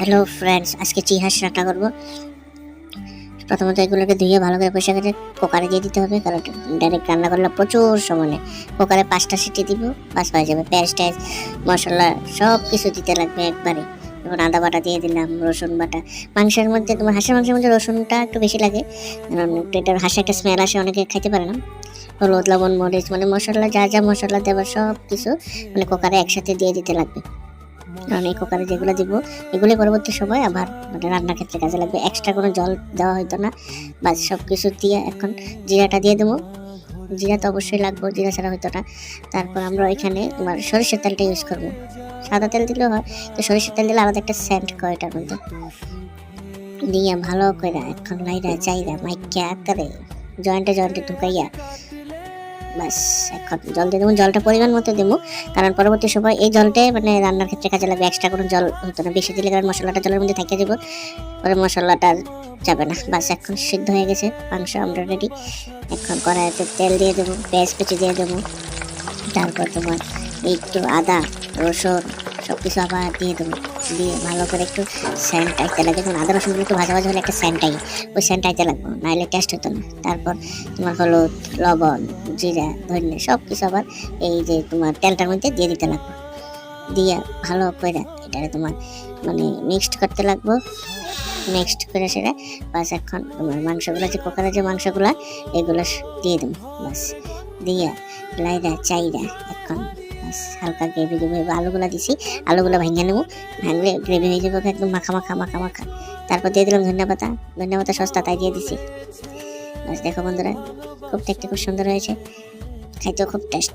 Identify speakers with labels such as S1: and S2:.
S1: Hello friends, আজকে চিহাস রান্না করবো। প্রথমত এগুলোকে ধুয়ে ভালো করে পরিষ্কার করে কুকারে দিয়ে দিতে হবে, কারণ ডাইরেক্ট রান্না করলে প্রচুর সময় নেয়। কুকারে 5টা সিটি দিব, বাস হয়ে যাবে। পেঁয়াজ টেয়াজ মশলা সব কিছু দিতে লাগবে একবারে। যেমন আদা বাটা দিয়ে দিলাম, রসুন বাটা। মাংসের মধ্যে তোমার হাঁসের মাংসের মধ্যে রসুনটা একটু বেশি লাগে, কারণ এটার হাঁসে একটা স্মেল আসে, অনেকে খাইতে পারে না। হলুদ, লবণ, মরিচ মানে মশলা যা যা মশলা দেওয়ার সব কিছু মানে কুকারে একসাথে দিয়ে দিতে লাগবে। কারণ এই কুকারে যেগুলো দিব এগুলি পরবর্তী সময় আবার মানে রান্নার ক্ষেত্রে কাজে লাগবে। এক্সট্রা কোনো জল দেওয়া হইতো না, বাস সব কিছু দিয়ে এখন জিরাটা দিয়ে দেবো। জিরা তো অবশ্যই লাগবে, জিরা ছাড়া হইতো না। তারপর আমরা এখানে তোমার সরিষার তেলটা ইউজ করবো। সাদা তেল দিলেও হয়, তো সরিষার তেল দিলে আলাদা একটা সেন্ট করে এটার মধ্যে দিয়ে ভালো করে এখন লাইরা চাইরা মাইকা করে জয়েন্টে জয়েন্টে ঢুকাইয়া বাস এখন জল দিয়ে দেবো। জলটা পরিমাণ মতো দেবো, কারণ পরবর্তী সময় এই জলটাই মানে রান্নার ক্ষেত্রে কাজে লাগবে। এক্সট্রা কোনো জল হতো না, বেশি দিলে কারণ মশলাটা জলের মধ্যে থাকে দেবো, পরে মশলাটা যাবে না। বাস এখন সিদ্ধ হয়ে গেছে মাংস, আমরা রেডি। এখন কড়াইতে তেল দিয়ে দেবো, পেঁয়াজ কুচি দিয়ে দেবো। তারপর তোমার একটু আদা, রসুন সব কিছু আবার দিয়ে দেবো। দিয়ে ভালো করে একটু স্যান্ড আইতে লাগে, কারণ আদা রসুনগুলো একটু ভাজা ভাজা হলে একটা স্যান্ড আই, ওই স্যান্ড আইতে লাগবে, নাহলে টেস্ট হতো না। তারপর তোমার হলুদ, লবণ, জিরা, ধনিয়া সব কিছু আবার এই যে তোমার তেলটার মধ্যে দিয়ে দিতে লাগবে। দিয়ে ভালো করে এটা তোমার মানে মিক্সড করতে লাগবো। নেক্সট করে সেটা বাস এখন তোমার মাংসগুলো যে কুকারের যে মাংসগুলো এগুলো দিয়ে দেবো। বাস দিয়া লাইরা চাইরা এখন বাস হালকা গ্রেভি গ্রেভি হবে। আলুগুলো দিছি, আলুগুলো ভেঙে নেবো, ভাঙলে গ্রেভি হয়ে যাবে একদম মাখা মাখা মাখা মাখা। তারপর দিয়ে দিলাম ধনিয়া পাতা সস্তা তাই দিয়ে দিছি। বাস দেখো বন্ধুরা, খুব দেখতে খুব সুন্দর হয়েছে, খাইতেও খুব টেস্ট।